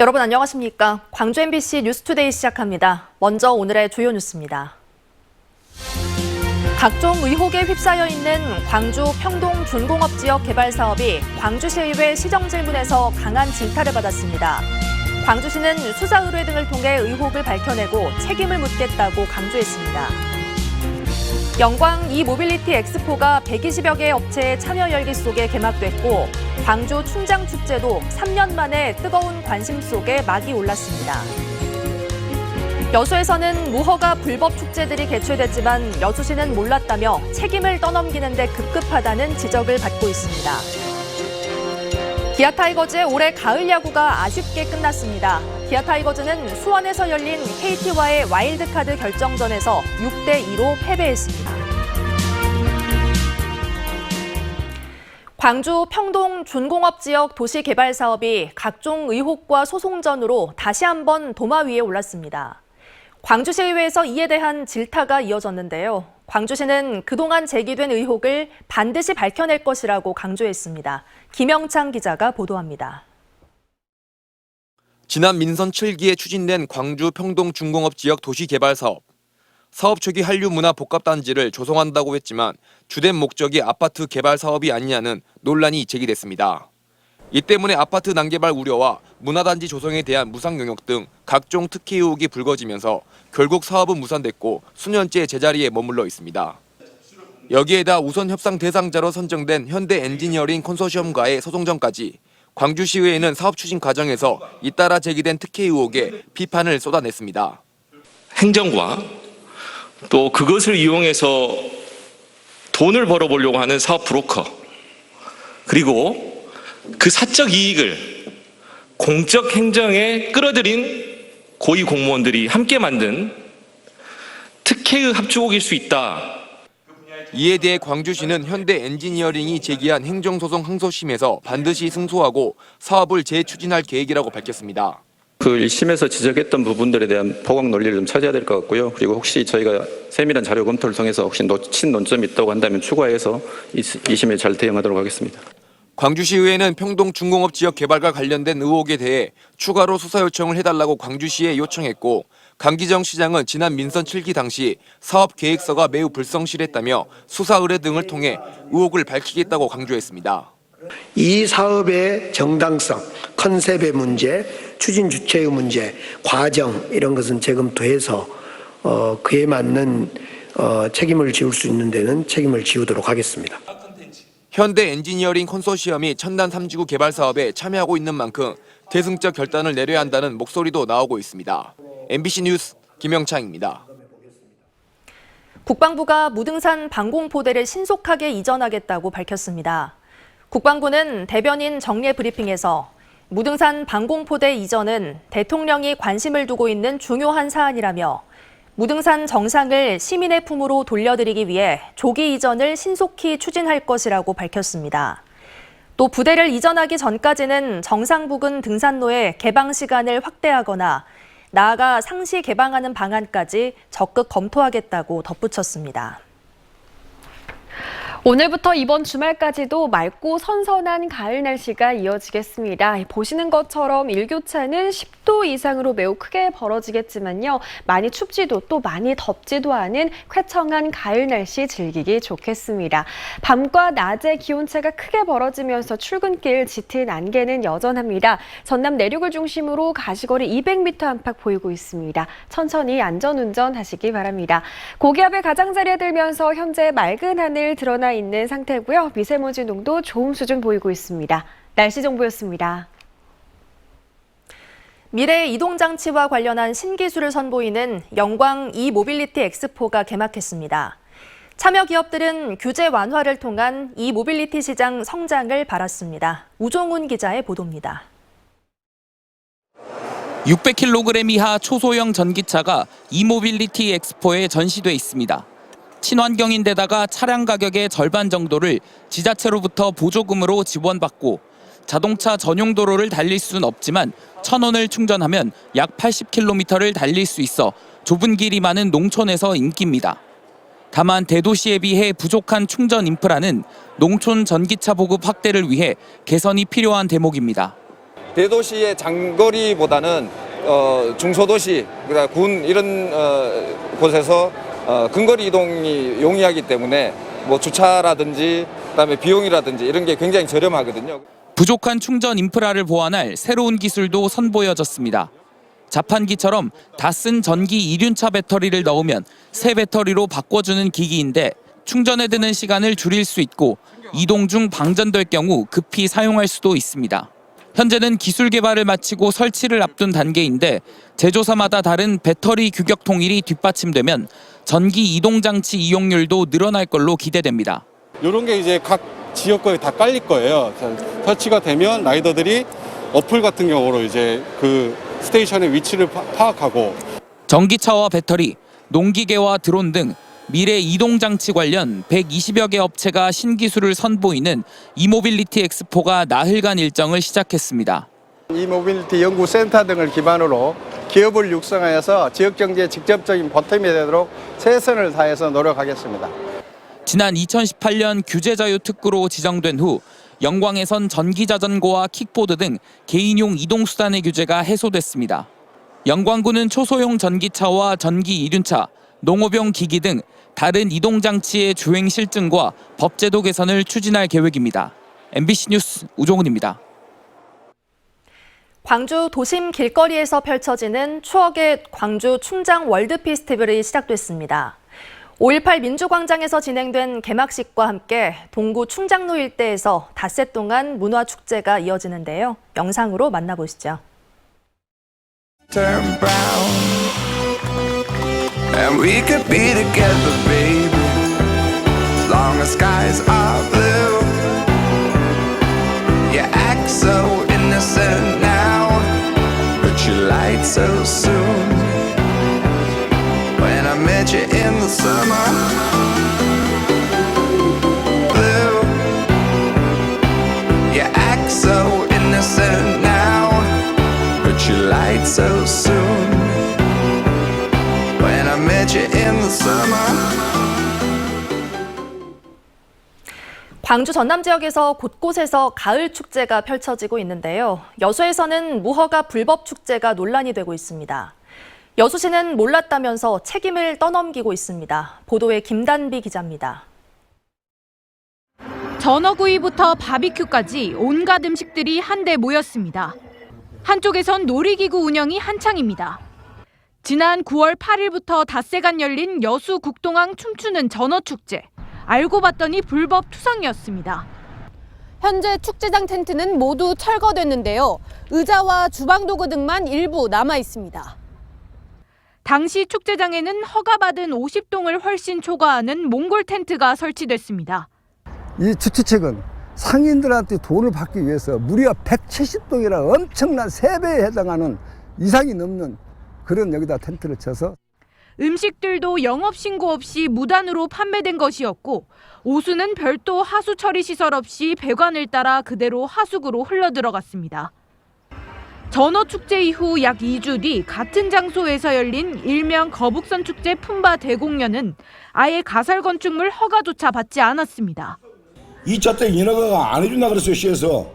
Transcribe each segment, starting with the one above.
여러분 안녕하십니까? 광주 MBC 뉴스투데이 시작합니다. 먼저 오늘의 주요 뉴스입니다. 각종 의혹에 휩싸여 있는 광주 평동 준공업 지역 개발 사업이 광주시의회 시정질문에서 강한 질타를 받았습니다. 광주시는 수사 의뢰 등을 통해 의혹을 밝혀내고 책임을 묻겠다고 강조했습니다. 영광 이모빌리티 엑스포가 120여 개 업체의 참여 열기 속에 개막됐고 광주 춘장축제도 3년 만에 뜨거운 관심 속에 막이 올랐습니다. 여수에서는 무허가 불법 축제들이 개최됐지만 여수시는 몰랐다며 책임을 떠넘기는 데 급급하다는 지적을 받고 있습니다. 기아 타이거즈의 올해 가을 야구가 아쉽게 끝났습니다. 기아 타이거즈는 수원에서 열린 KT와의 와일드카드 결정전에서 6대2로 패배했습니다. 광주 평동 준공업 지역 도시 개발 사업이 각종 의혹과 소송전으로 다시 한번 도마 위에 올랐습니다. 광주시의회에서 이에 대한 질타가 이어졌는데요. 광주시는 그동안 제기된 의혹을 반드시 밝혀낼 것이라고 강조했습니다. 김영창 기자가 보도합니다. 지난 민선 7기에 추진된 광주 평동 준공업 지역 도시 개발 사업. 사업 초기 한류 문화 복합단지를 조성한다고 했지만 주된 목적이 아파트 개발 사업이 아니냐는 논란이 제기됐습니다. 이 때문에 아파트 난개발 우려와 문화단지 조성에 대한 무상 용역 등 각종 특혜 의혹이 불거지면서 결국 사업은 무산됐고 수년째 제자리에 머물러 있습니다. 여기에다 우선 협상 대상자로 선정된 현대 엔지니어링 컨소시엄과의 소송전까지 광주시의회는 사업 추진 과정에서 잇따라 제기된 특혜 의혹에 비판을 쏟아냈습니다. 행정과 또 그것을 이용해서 돈을 벌어보려고 하는 사업 브로커, 그리고 그 사적 이익을 공적 행정에 끌어들인 고위 공무원들이 함께 만든 특혜의 합주곡일 수 있다. 이에 대해 광주시는 현대 엔지니어링이 제기한 행정소송 항소심에서 반드시 승소하고 사업을 재추진할 계획이라고 밝혔습니다. 그 1심에서 지적했던 부분들에 대한 보강 논리를 좀 찾아야 될 것 같고요. 그리고 혹시 저희가 세밀한 자료 검토를 통해서 혹시 놓친 논점이 있다고 한다면 추가해서 2심에 잘 대응하도록 하겠습니다. 광주시의회는 평동 준공업 지역 개발과 관련된 의혹에 대해 추가로 수사 요청을 해달라고 광주시에 요청했고 강기정 시장은 지난 민선 7기 당시 사업 계획서가 매우 불성실했다며 수사 의뢰 등을 통해 의혹을 밝히겠다고 강조했습니다. 이 사업의 정당성, 컨셉의 문제, 추진 주체의 문제, 과정 이런 것은 재검토해서 그에 맞는 책임을 지울 수 있는 데는 책임을 지우도록 하겠습니다. 현대 엔지니어링 컨소시엄이 첨단 3지구 개발 사업에 참여하고 있는 만큼 대승적 결단을 내려야 한다는 목소리도 나오고 있습니다. MBC 뉴스 김영창입니다. 국방부가 무등산 방공포대를 신속하게 이전하겠다고 밝혔습니다. 국방부는 대변인 정례 브리핑에서 무등산 방공포대 이전은 대통령이 관심을 두고 있는 중요한 사안이라며 무등산 정상을 시민의 품으로 돌려드리기 위해 조기 이전을 신속히 추진할 것이라고 밝혔습니다. 또 부대를 이전하기 전까지는 정상 부근 등산로의 개방 시간을 확대하거나 나아가 상시 개방하는 방안까지 적극 검토하겠다고 덧붙였습니다. 오늘부터 이번 주말까지도 맑고 선선한 가을 날씨가 이어지겠습니다. 보시는 것처럼 일교차는 10도 이상으로 매우 크게 벌어지겠지만요. 많이 춥지도 또 많이 덥지도 않은 쾌청한 가을 날씨 즐기기 좋겠습니다. 밤과 낮의 기온차가 크게 벌어지면서 출근길 짙은 안개는 여전합니다. 전남 내륙을 중심으로 가시거리 200m 안팎 보이고 있습니다. 천천히 안전운전 하시기 바랍니다. 고기압의 가장자리에 들면서 현재 맑은 하늘 드러나 있는 상태고요. 미세먼지 농도 좋은 수준 보이고 있습니다. 날씨 정보였습니다. 미래 이동장치와 관련한 신기술을 선보이는 영광 이모빌리티 엑스포가 개막했습니다. 참여 기업들은 규제 완화를 통한 이모빌리티 시장 성장을 바랐습니다. 우종훈 기자의 보도입니다. 600kg 이하 초소형 전기차가 이모빌리티 엑스포에 전시돼 있습니다. 친환경인데다가 차량 가격의 절반 정도를 지자체로부터 보조금으로 지원받고 자동차 전용 도로를 달릴 수는 없지만 1,000원을 충전하면 약 80km를 달릴 수 있어 좁은 길이 많은 농촌에서 인기입니다. 다만 대도시에 비해 부족한 충전 인프라는 농촌 전기차 보급 확대를 위해 개선이 필요한 대목입니다. 대도시의 장거리보다는 중소도시, 그러니까 군 이런 곳에서 근거리 이동이 용이하기 때문에 뭐 주차라든지 그다음에 비용이라든지 이런 게 굉장히 저렴하거든요. 부족한 충전 인프라를 보완할 새로운 기술도 선보여졌습니다. 자판기처럼 다 쓴 전기 이륜차 배터리를 넣으면 새 배터리로 바꿔주는 기기인데 충전에 드는 시간을 줄일 수 있고 이동 중 방전될 경우 급히 사용할 수도 있습니다. 현재는 기술 개발을 마치고 설치를 앞둔 단계인데 제조사마다 다른 배터리 규격 통일이 뒷받침되면 전기 이동 장치 이용률도 늘어날 걸로 기대됩니다. 이런 게 이제 각 지역 거에 다 깔릴 거예요. 설치가 되면 라이더들이 어플 같은 경우로 이제 그 스테이션의 위치를 파악하고 전기차와 배터리, 농기계와 드론 등 미래 이동 장치 관련 120여 개 업체가 신기술을 선보이는 이모빌리티 엑스포가 나흘간 일정을 시작했습니다. 이모빌리티 연구센터 등을 기반으로 기업을 육성하여서 지역 경제에 직접적인 보탬이 되도록 최선을 다해서 노력하겠습니다. 지난 2018년 규제자유 특구로 지정된 후 영광에선 전기자전거와 킥보드 등 개인용 이동수단의 규제가 해소됐습니다. 영광구는 초소형 전기차와 전기 이륜차, 농업용 기기 등 다른 이동장치의 주행 실증과 법제도 개선을 추진할 계획입니다. MBC 뉴스 우종훈입니다. 광주 도심 길거리에서 펼쳐지는 추억의 광주 충장 월드 페스티벌이 시작됐습니다. 5.18 민주광장에서 진행된 개막식과 함께 동구 충장로 일대에서 닷새 동안 문화축제가 이어지는데요. 영상으로 만나보시죠. Turn brown and we could be together, baby, as long as skies are blue. You act so innocent now, but you lied so soon. When I met you in the summer blue, you act so innocent now, but you lied so soon. When I met you in the summer. 광주 전남 지역에서 곳곳에서 가을 축제가 펼쳐지고 있는데요. 여수에서는 무허가 불법 축제가 논란이 되고 있습니다. 여수시는 몰랐다면서 책임을 떠넘기고 있습니다. 보도에 김단비 기자입니다. 전어구이부터 바비큐까지 온갖 음식들이 한데 모였습니다. 한쪽에선 놀이기구 운영이 한창입니다. 지난 9월 8일부터 닷새간 열린 여수 국동항 춤추는 전어축제. 알고 봤더니 불법 투성이었습니다. 현재 축제장 텐트는 모두 철거됐는데요. 의자와 주방도구 등만 일부 남아 있습니다. 당시 축제장에는 허가받은 50동을 훨씬 초과하는 몽골 텐트가 설치됐습니다. 이 주최측은 상인들한테 돈을 받기 위해서 무려 170동이라 엄청난 3배에 해당하는 이상이 넘는 그런 여기다 텐트를 쳐서 음식들도 영업신고 없이 무단으로 판매된 것이었고 오수는 별도 하수 처리 시설 없이 배관을 따라 그대로 하수구로 흘러들어갔습니다. 전어축제 이후 약 2주 뒤 같은 장소에서 열린 일명 거북선 축제 품바 대공연은 아예 가설 건축물 허가조차 받지 않았습니다. 2차 때 인허가가 안 해준다 그랬어요, 시에서.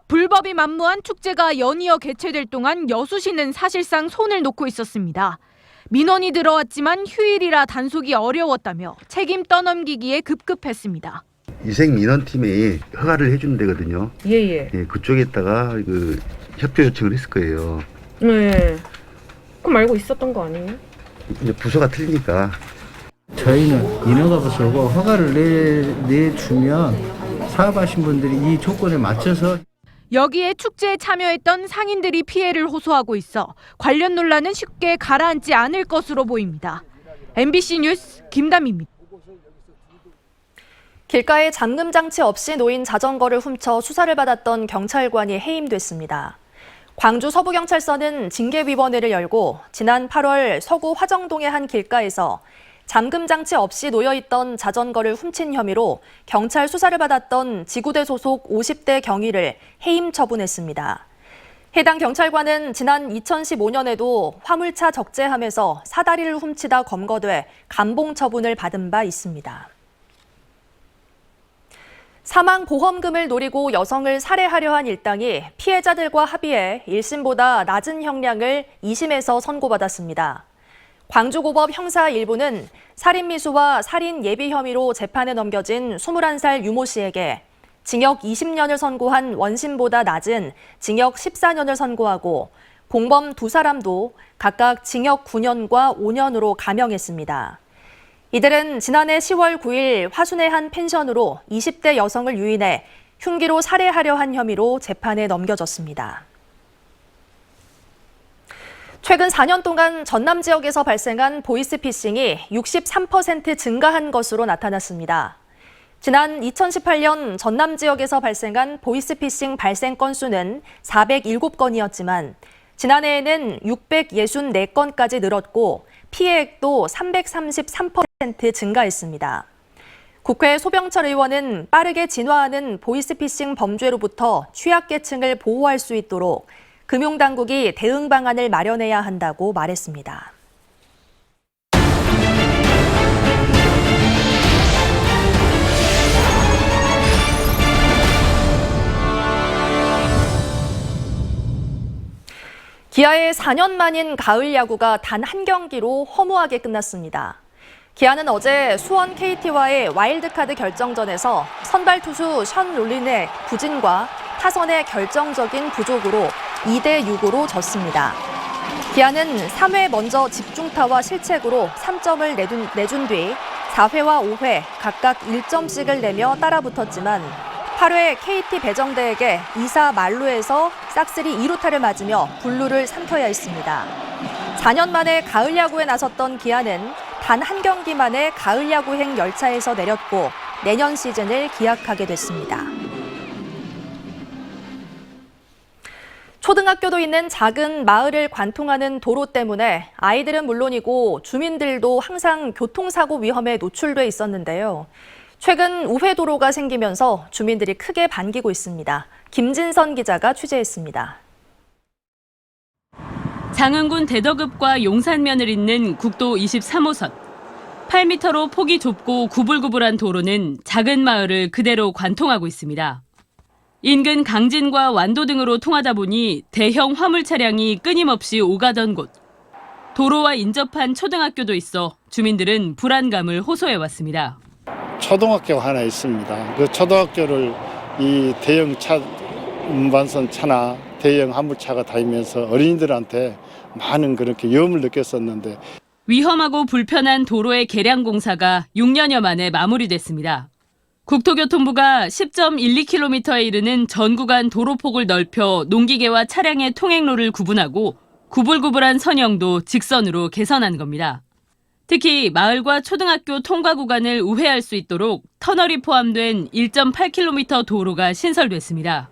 불법이 만무한 축제가 연이어 개최될 동안 여수시는 사실상 손을 놓고 있었습니다. 민원이 들어왔지만 휴일이라 단속이 어려웠다며 책임 떠넘기기에 급급했습니다. 위생민원팀이 허가를 해주는 데거든요. 예, 그쪽에다가 그 협조 요청을 했을 거예요. 네. 그럼 알고 있었던 거 아니에요? 이제 부서가 틀리니까. 저희는 인허가 부서고 허가를 내주면 사업하신 분들이 이 조건에 맞춰서 여기에 축제에 참여했던 상인들이 피해를 호소하고 있어 관련 논란은 쉽게 가라앉지 않을 것으로 보입니다. MBC 뉴스 김담희입니다. 길가에 잠금 장치 없이 놓인 자전거를 훔쳐 수사를 받았던 경찰관이 해임됐습니다. 광주 서부경찰서는 징계위원회를 열고 지난 8월 서구 화정동의 한 길가에서 잠금 장치 없이 놓여있던 자전거를 훔친 혐의로 경찰 수사를 받았던 지구대 소속 50대 경위를 해임 처분했습니다. 해당 경찰관은 지난 2015년에도 화물차 적재함에서 사다리를 훔치다 검거돼 감봉 처분을 받은 바 있습니다. 사망보험금을 노리고 여성을 살해하려 한 일당이 피해자들과 합의해 1심보다 낮은 형량을 2심에서 선고받았습니다. 광주고법 형사 1부는 살인미수와 살인 예비 혐의로 재판에 넘겨진 21살 유모 씨에게 징역 20년을 선고한 원심보다 낮은 징역 14년을 선고하고 공범 두 사람도 각각 징역 9년과 5년으로 감형했습니다. 이들은 지난해 10월 9일 화순의 한 펜션으로 20대 여성을 유인해 흉기로 살해하려 한 혐의로 재판에 넘겨졌습니다. 최근 4년 동안 전남 지역에서 발생한 보이스피싱이 63% 증가한 것으로 나타났습니다. 지난 2018년 전남 지역에서 발생한 보이스피싱 발생 건수는 407건이었지만 지난해에는 664건까지 늘었고 피해액도 333% 증가했습니다. 국회 소병철 의원은 빠르게 진화하는 보이스피싱 범죄로부터 취약계층을 보호할 수 있도록 금융당국이 대응 방안을 마련해야 한다고 말했습니다. 기아의 4년 만인 가을 야구가 단 한 경기로 허무하게 끝났습니다. 기아는 어제 수원 KT와의 와일드카드 결정전에서 선발 투수 션 롤린의 부진과 타선의 결정적인 부족으로 2대6으로 졌습니다. 기아는 3회 먼저 집중타와 실책으로 3점을 내준 뒤 4회와 5회 각각 1점씩을 내며 따라붙었지만 8회 KT 배정대에게 2사 만루에서 싹쓸이 2루타를 맞으며 분루를 삼켜야 했습니다. 4년 만에 가을 야구에 나섰던 기아는 단 한 경기 만에 가을 야구행 열차에서 내렸고 내년 시즌을 기약하게 됐습니다. 초등학교도 있는 작은 마을을 관통하는 도로 때문에 아이들은 물론이고 주민들도 항상 교통사고 위험에 노출돼 있었는데요. 최근 우회도로가 생기면서 주민들이 크게 반기고 있습니다. 김진선 기자가 취재했습니다. 장흥군 대덕읍과 용산면을 잇는 국도 23호선. 8m로 폭이 좁고 구불구불한 도로는 작은 마을을 그대로 관통하고 있습니다. 인근 강진과 완도 등으로 통하다 보니 대형 화물 차량이 끊임없이 오가던 곳. 도로와 인접한 초등학교도 있어 주민들은 불안감을 호소해왔습니다. 초등학교가 하나 있습니다. 그 초등학교를 이 대형 운반선 차나 대형 화물차가 다니면서 어린이들한테 많은 그렇게 위험을 느꼈었는데 위험하고 불편한 도로의 개량 공사가 6년여 만에 마무리됐습니다. 국토교통부가 10.12km에 이르는 전 구간 도로폭을 넓혀 농기계와 차량의 통행로를 구분하고 구불구불한 선형도 직선으로 개선한 겁니다. 특히 마을과 초등학교 통과 구간을 우회할 수 있도록 터널이 포함된 1.8km 도로가 신설됐습니다.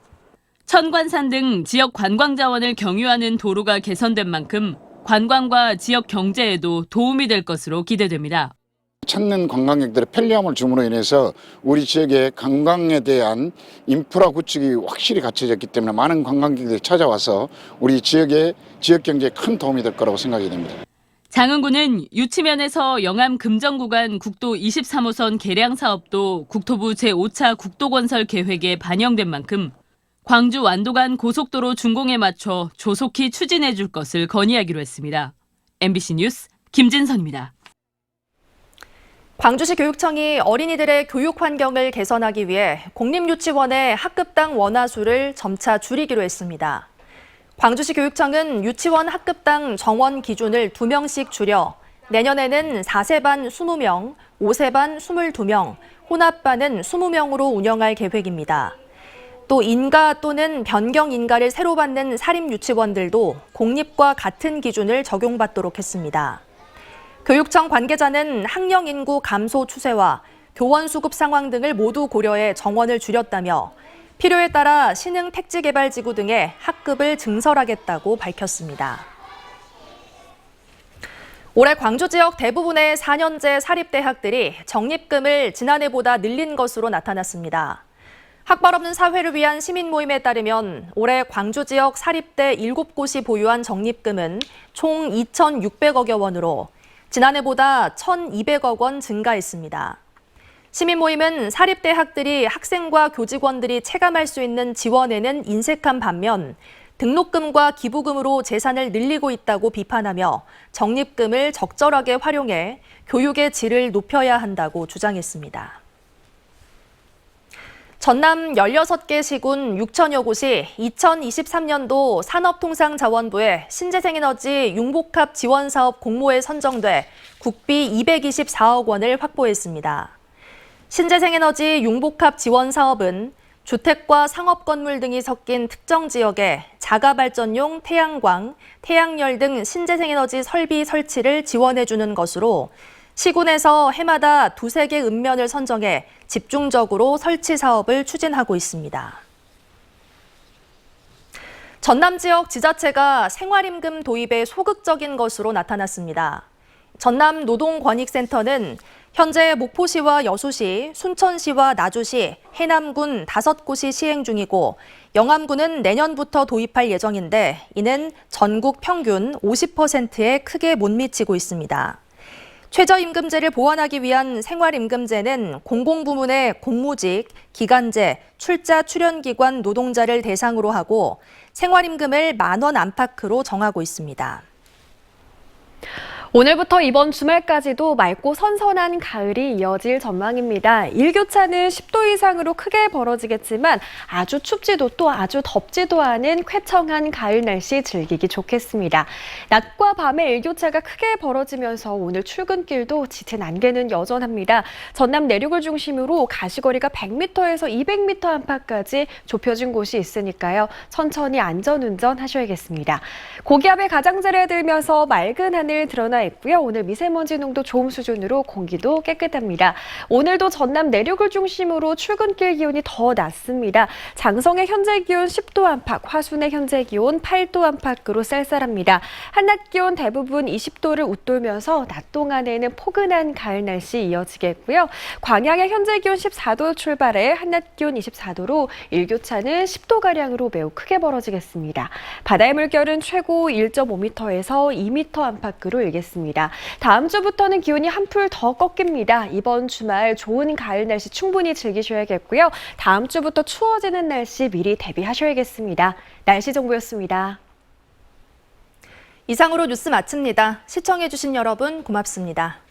천관산 등 지역 관광 자원을 경유하는 도로가 개선된 만큼 관광과 지역 경제에도 도움이 될 것으로 기대됩니다. 찾는 관광객들의 편리함을 줌으로 인해서 우리 지역의 관광에 대한 인프라 구축이 확실히 갖춰졌기 때문에 많은 관광객들이 찾아와서 우리 지역의 지역 경제에 큰 도움이 될 거라고 생각이 됩니다. 장흥군은 유치면에서 영암 금정 구간 국도 23호선 개량 사업도 국토부 제5차 국도건설 계획에 반영된 만큼 광주 완도 간 고속도로 준공에 맞춰 조속히 추진해 줄 것을 건의하기로 했습니다. MBC 뉴스 김진선입니다. 광주시 교육청이 어린이들의 교육 환경을 개선하기 위해 공립유치원의 학급당 원화수를 점차 줄이기로 했습니다. 광주시 교육청은 유치원 학급당 정원 기준을 2명씩 줄여 내년에는 4세반 20명, 5세반 22명, 혼합반은 20명으로 운영할 계획입니다. 또 인가 또는 변경 인가를 새로 받는 사립유치원들도 공립과 같은 기준을 적용받도록 했습니다. 교육청 관계자는 학령 인구 감소 추세와 교원 수급 상황 등을 모두 고려해 정원을 줄였다며 필요에 따라 신흥 택지개발지구 등의 학급을 증설하겠다고 밝혔습니다. 올해 광주 지역 대부분의 4년제 사립대학들이 적립금을 지난해보다 늘린 것으로 나타났습니다. 학벌 없는 사회를 위한 시민 모임에 따르면 올해 광주 지역 사립대 7곳이 보유한 적립금은 총 2,600억여 원으로 지난해보다 1,200억 원 증가했습니다. 시민 모임은 사립대학들이 학생과 교직원들이 체감할 수 있는 지원에는 인색한 반면 등록금과 기부금으로 재산을 늘리고 있다고 비판하며 적립금을 적절하게 활용해 교육의 질을 높여야 한다고 주장했습니다. 전남 16개 시군 6천여 곳이 2023년도 산업통상자원부의 신재생에너지 융복합 지원사업 공모에 선정돼 국비 224억 원을 확보했습니다. 신재생에너지 융복합 지원사업은 주택과 상업건물 등이 섞인 특정 지역에 자가발전용 태양광, 태양열 등 신재생에너지 설비 설치를 지원해주는 것으로 시군에서 해마다 2-3개 읍면을 선정해 집중적으로 설치 사업을 추진하고 있습니다. 전남 지역 지자체가 생활임금 도입에 소극적인 것으로 나타났습니다. 전남 노동권익센터는 현재 목포시와 여수시, 순천시와 나주시, 해남군 5곳이 시행 중이고 영암군은 내년부터 도입할 예정인데 이는 전국 평균 50%에 크게 못 미치고 있습니다. 최저임금제를 보완하기 위한 생활임금제는 공공부문의 공무직, 기간제, 출자 출연기관 노동자를 대상으로 하고 생활임금을 10,000원 안팎으로 정하고 있습니다. 오늘부터 이번 주말까지도 맑고 선선한 가을이 이어질 전망입니다. 일교차는 10도 이상으로 크게 벌어지겠지만 아주 춥지도 또 아주 덥지도 않은 쾌청한 가을 날씨 즐기기 좋겠습니다. 낮과 밤의 일교차가 크게 벌어지면서 오늘 출근길도 짙은 안개는 여전합니다. 전남 내륙을 중심으로 가시거리가 100m에서 200m 안팎까지 좁혀진 곳이 있으니까요. 천천히 안전운전 하셔야겠습니다. 고기압의 가장자리에 들면서 맑은 하늘 드러나 있고요. 오늘 미세먼지 농도 좋음 수준으로 공기도 깨끗합니다. 오늘도 전남 내륙을 중심으로 출근길 기온이 더 낮습니다. 장성의 현재 기온 10도 안팎, 화순의 현재 기온 8도 안팎으로 쌀쌀합니다. 한낮 기온 대부분 20도를 웃돌면서 낮 동안에는 포근한 가을 날씨 이어지겠고요. 광양의 현재 기온 14도 출발해 한낮 기온 24도로 일교차는 10도가량으로 매우 크게 벌어지겠습니다. 바다의 물결은 최고 1.5m에서 2m 안팎으로 일겠습니다. 다음 주부터는 기온이 한풀 더 꺾입니다. 이번 주말 좋은 가을 날씨 충분히 즐기셔야겠고요. 다음 주부터 추워지는 날씨 미리 대비하셔야겠습니다. 날씨 정보였습니다. 이상으로 뉴스 마칩니다. 시청해주신 여러분 고맙습니다.